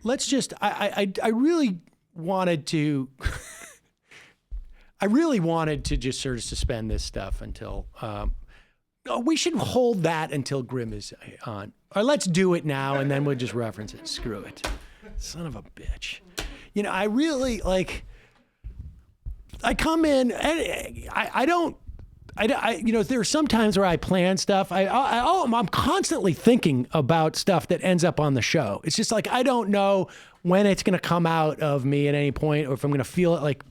let's just, I really wanted to, I really wanted to just sort of suspend this stuff until, we should hold that until Grimm is on. Or let's do it now and then we'll just reference it. Screw it. Son of a bitch. You know, I really I come in and I don't, you know, there are some times where I plan stuff. I'm constantly thinking about stuff that ends up on the show. It's just like, I don't know when it's going to come out of me at any point or if I'm going to feel it like,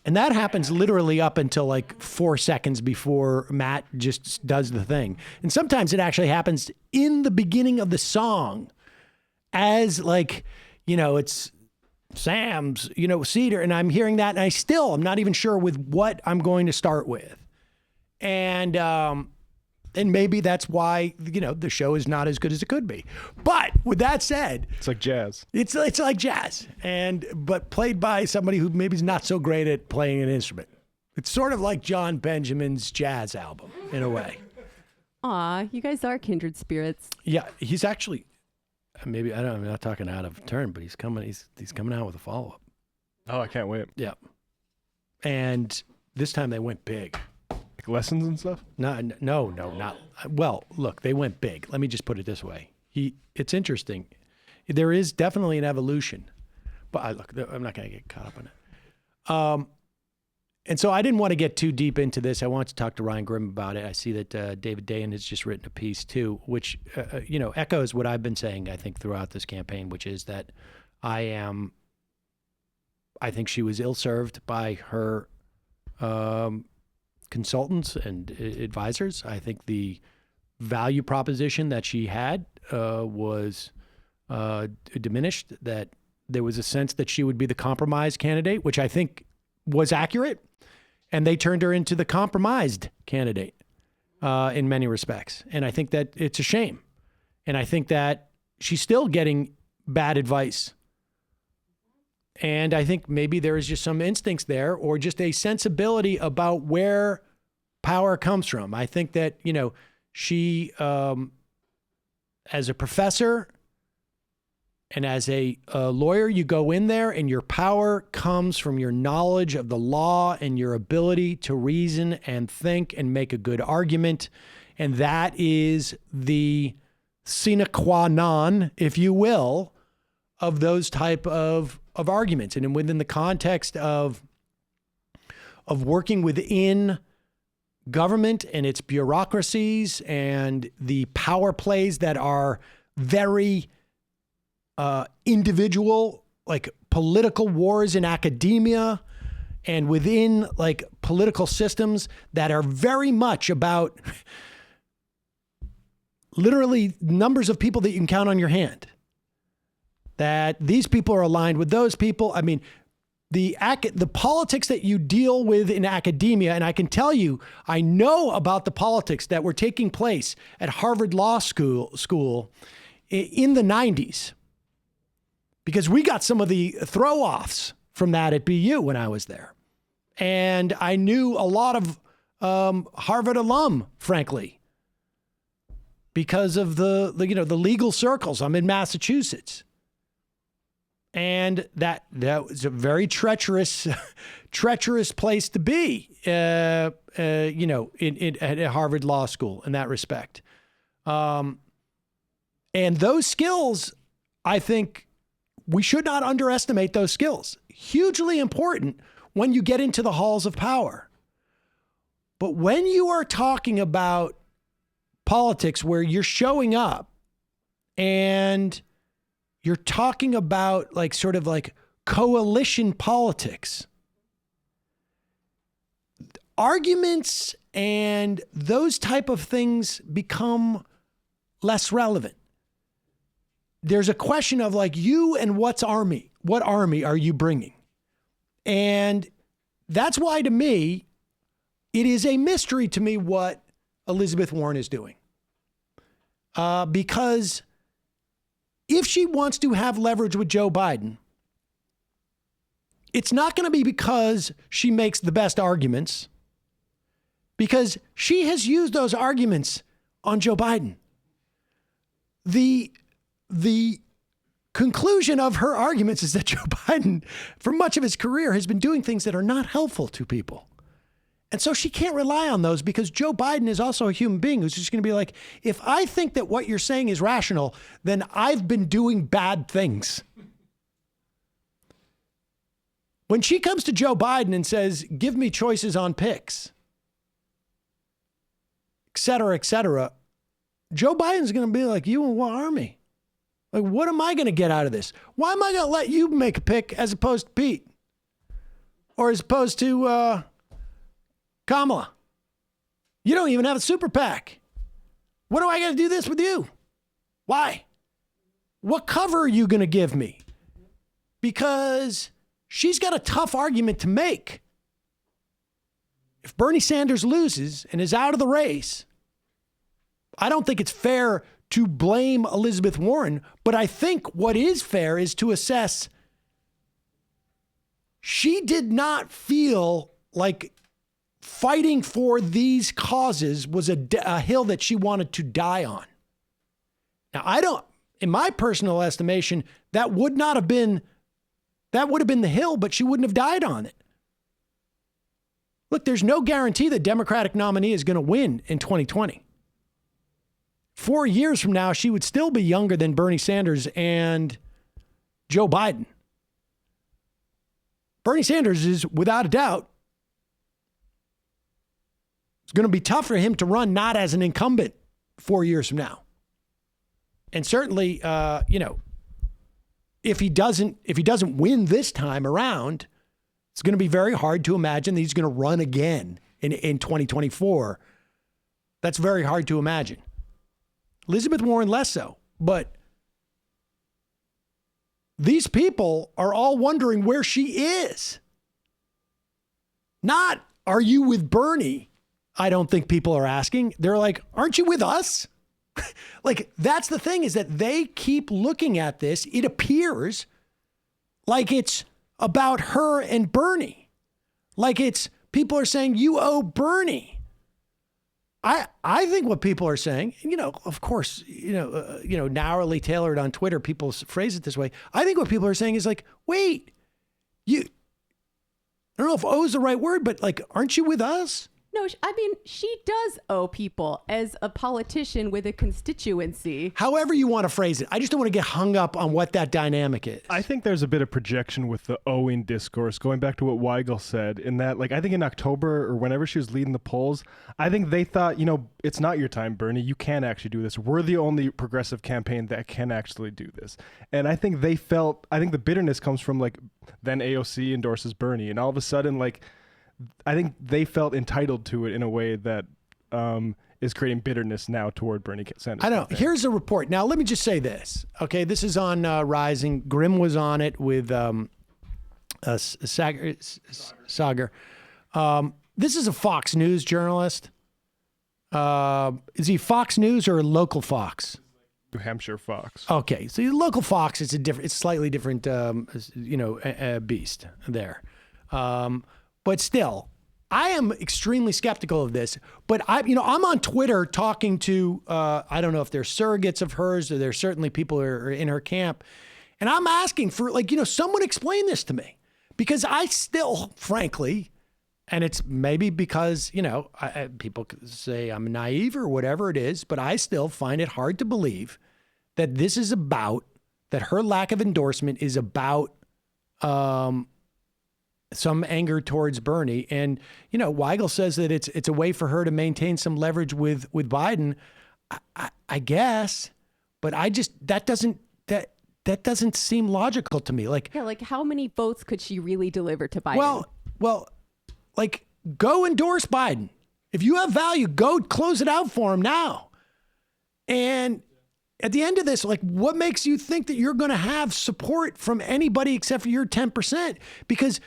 and that happens literally up until like 4 seconds before Matt just does the thing. And sometimes it actually happens in the beginning of the song as like, you know, it's Sam's, you know, Seder. And I'm hearing that and I'm not even sure with what I'm going to start with. And maybe that's why, you know, the show is not as good as it could be. But with that said, it's like jazz. It's like jazz, but played by somebody who maybe is not so great at playing an instrument. It's sort of like John Benjamin's jazz album in a way. Aw, you guys are kindred spirits. Yeah, he's actually maybe I'm not talking out of turn, but he's coming out with a follow-up. Oh, I can't wait. Yeah, and this time they went big. Like lessons and stuff? No, not. Well, look, they went big. Let me just put it this way. It's interesting. There is definitely an evolution, but I'm not going to get caught up in it. And so I didn't want to get too deep into this. I want to talk to Ryan Grimm about it. I see that David Dayen has just written a piece too, which, you know, echoes what I've been saying, I think, throughout this campaign, which is that I think she was ill-served by her consultants and advisors. I think the value proposition that she had was diminished, that there was a sense that she would be the compromise candidate, which I think was accurate. And they turned her into the compromised candidate in many respects. And I think that it's a shame. And I think that she's still getting bad advice. And I think maybe there is just some instincts there or just a sensibility about where power comes from. I think that, you know, she, as a professor and as a lawyer, you go in there and your power comes from your knowledge of the law and your ability to reason and think and make a good argument. And that is the sine qua non, if you will, of those type of arguments. And within the context of working within government and its bureaucracies and the power plays that are very individual, like political wars in academia and within like political systems that are very much about literally numbers of people that you can count on your hand. That these people are aligned with those people. I mean, the politics that you deal with in academia, and I can tell you, I know about the politics that were taking place at Harvard Law School in the 90s, because we got some of the throw-offs from that at BU when I was there. And I knew a lot of Harvard alum, frankly, because of the legal circles. I'm in Massachusetts. And that was a very treacherous place to be, at Harvard Law School in that respect. And those skills, I think we should not underestimate those skills. Hugely important when you get into the halls of power. But when you are talking about politics where you're showing up and you're talking about like sort of like coalition politics, arguments and those type of things become less relevant. There's a question of like you and what army are you bringing? And that's why to me, it is a mystery to me what Elizabeth Warren is doing. Because if she wants to have leverage with Joe Biden, it's not going to be because she makes the best arguments, because she has used those arguments on Joe Biden. The conclusion of her arguments is that Joe Biden, for much of his career, has been doing things that are not helpful to people. And so she can't rely on those because Joe Biden is also a human being who's just going to be like, if I think that what you're saying is rational, then I've been doing bad things. When she comes to Joe Biden and says, give me choices on picks, et cetera, Joe Biden's going to be like, you and what army? Like, what am I going to get out of this? Why am I going to let you make a pick as opposed to Pete? Or as opposed to Kamala? You don't even have a super PAC. What do I got to do this with you? Why? What cover are you going to give me? Because she's got a tough argument to make. If Bernie Sanders loses and is out of the race, I don't think it's fair to blame Elizabeth Warren, but I think what is fair is to assess she did not feel like fighting for these causes was a hill that she wanted to die on. Now, in my personal estimation, that would have been the hill, but she wouldn't have died on it. Look, there's no guarantee the Democratic nominee is going to win in 2020. 4 years from now, she would still be younger than Bernie Sanders and Joe Biden. Bernie Sanders is, without a doubt, it's going to be tough for him to run not as an incumbent 4 years from now. And certainly, if he doesn't win this time around, it's going to be very hard to imagine that he's going to run again in 2024. That's very hard to imagine. Elizabeth Warren less so, but these people are all wondering where she is. Not, are you with Bernie? I don't think people are asking. They're like, aren't you with us? Like, that's the thing, is that they keep looking at this. It appears like it's about her and Bernie. Like it's, people are saying, you owe Bernie. I think what people are saying, of course, narrowly tailored on Twitter, people phrase it this way. I think what people are saying is like, wait, I don't know if "owe" is the right word, but like, aren't you with us? No, I mean, she does owe people as a politician with a constituency. However you want to phrase it. I just don't want to get hung up on what that dynamic is. I think there's a bit of projection with the owing discourse, going back to what Weigel said, in that, like, I think in October or whenever she was leading the polls, I think they thought, it's not your time, Bernie. You can actually do this. We're the only progressive campaign that can actually do this. And I think the bitterness comes from, like, then AOC endorses Bernie. And all of a sudden, like, I think they felt entitled to it in a way that is creating bitterness now toward Bernie Sanders. I don't know. Here's a report. Now, let me just say this. Okay, this is on Rising. Grimm was on it with Sagar. This is a Fox News journalist. Is he Fox News or local Fox? New Hampshire Fox. Okay, so local Fox is it's slightly different, beast there. But still, I am extremely skeptical of this. But I'm on Twitter talking to, I don't know if they're surrogates of hers, or there's certainly people who are in her camp. And I'm asking for, someone explain this to me. Because I still, frankly, and it's maybe because, people say I'm naive or whatever it is, but I still find it hard to believe that this is about, that her lack of endorsement is about, some anger towards Bernie. And, Weigel says that it's a way for her to maintain some leverage with Biden. I guess, but that doesn't seem logical to me. Like how many votes could she really deliver to Biden? Well, go endorse Biden. If you have value, go close it out for him now. And at the end of this, what makes you think that you're going to have support from anybody except for your 10%? Because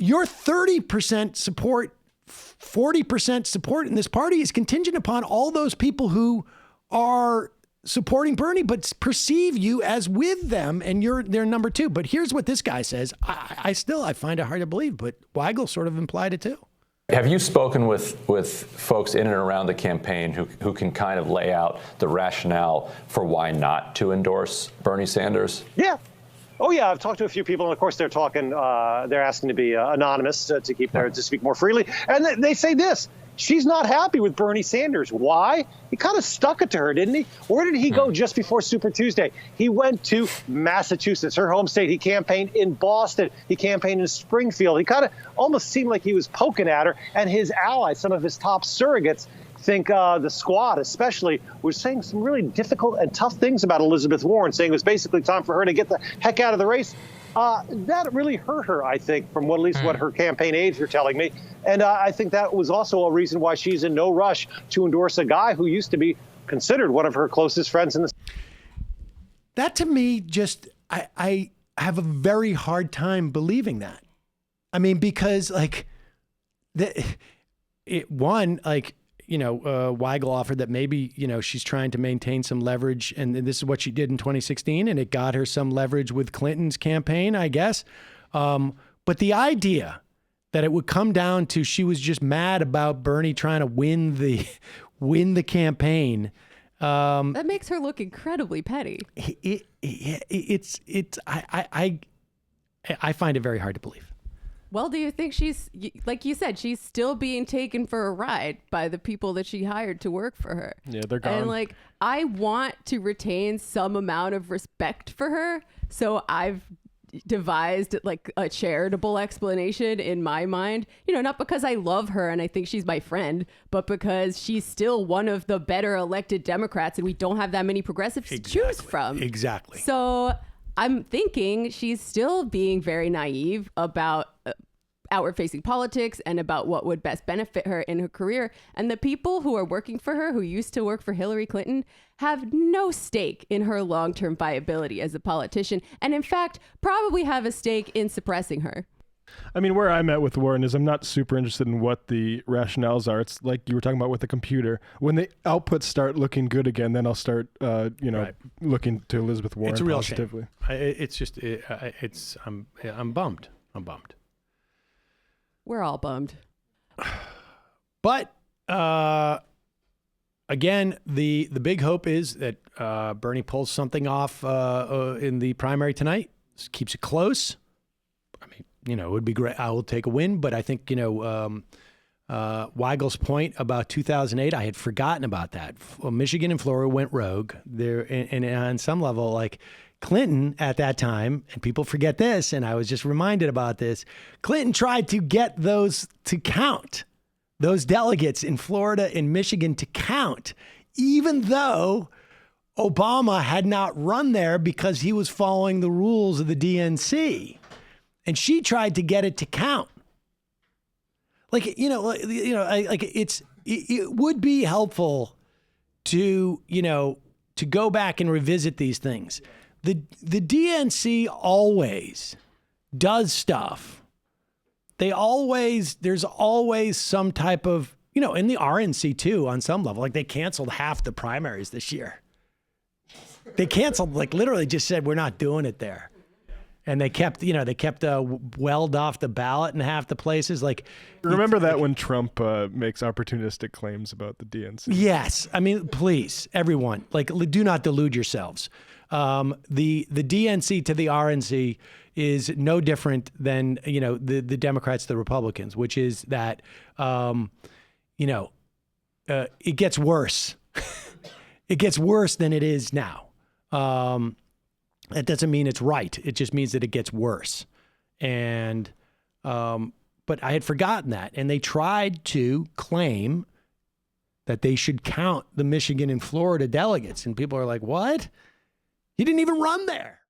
your 30% support, 40% support in this party is contingent upon all those people who are supporting Bernie, but perceive you as with them, and they're number two. But here's what this guy says. I find it hard to believe, but Weigel sort of implied it too. Have you spoken with folks in and around the campaign who can kind of lay out the rationale for why not to endorse Bernie Sanders? Yeah. Oh, yeah. I've talked to a few people, and of course, they're talking. They're asking to be anonymous to keep to speak more freely. And they say this: she's not happy with Bernie Sanders. Why? He kind of stuck it to her, didn't he? Where did he go just before Super Tuesday? He went to Massachusetts, her home state. He campaigned in Boston. He campaigned in Springfield. He kind of almost seemed like he was poking at her. And his allies, some of his top surrogates, think the squad especially was saying some really difficult and tough things about Elizabeth Warren, saying it was basically time for her to get the heck out of the race. That really hurt her, I think, from at least what her campaign aides were telling me. And I think that was also a reason why she's in no rush to endorse a guy who used to be considered one of her closest friends in the. That to me, just I have a very hard time believing that. I mean, because like Weigel offered that maybe, she's trying to maintain some leverage, and this is what she did in 2016, and it got her some leverage with Clinton's campaign, I guess. But the idea that it would come down to she was just mad about Bernie trying to win the campaign. That makes her look incredibly petty. I find it very hard to believe. Well, do you think she's, like you said, she's still being taken for a ride by the people that she hired to work for her? Yeah, they're gone. And I want to retain some amount of respect for her. So I've devised a charitable explanation in my mind, not because I love her and I think she's my friend, but because she's still one of the better elected Democrats and we don't have that many progressives to choose from. Exactly. So I'm thinking she's still being very naive about outward-facing politics and about what would best benefit her in her career. And the people who are working for her, who used to work for Hillary Clinton, have no stake in her long-term viability as a politician, and in fact, probably have a stake in suppressing her. I mean, where I'm at with Warren is I'm not super interested in what the rationales are. It's like you were talking about with the computer. When the outputs start looking good again, then I'll start, Right. looking to Elizabeth Warren It's a real positively. shame. I'm bummed. We're all bummed. But again, the big hope is that Bernie pulls something off in the primary tonight. Keeps it close. I mean, it would be great. I will take a win, but I think Weigel's point about 2008, I had forgotten about that. Michigan and Florida went rogue there, and on some level, like Clinton at that time, and people forget this, and I was just reminded about this. Clinton tried to get those to count, those delegates in Florida and Michigan to count, even though Obama had not run there because he was following the rules of the DNC, and she tried to get it to count. It would be helpful to go back and revisit these things. The DNC always does stuff. There's always some type of, in the RNC too, on some level, like they canceled half the primaries this year. They canceled, literally just said, we're not doing it there. And they kept Weld off the ballot in half the places. Remember that when Trump makes opportunistic claims about the DNC? Yes. I mean, please, everyone, do not delude yourselves. The DNC to the RNC is no different than, the Democrats to the Republicans, which is that, it gets worse. It gets worse than it is now. That doesn't mean it's right. It just means that it gets worse. And, but I had forgotten that. And they tried to claim that they should count the Michigan and Florida delegates. And people are like, what? He didn't even run there.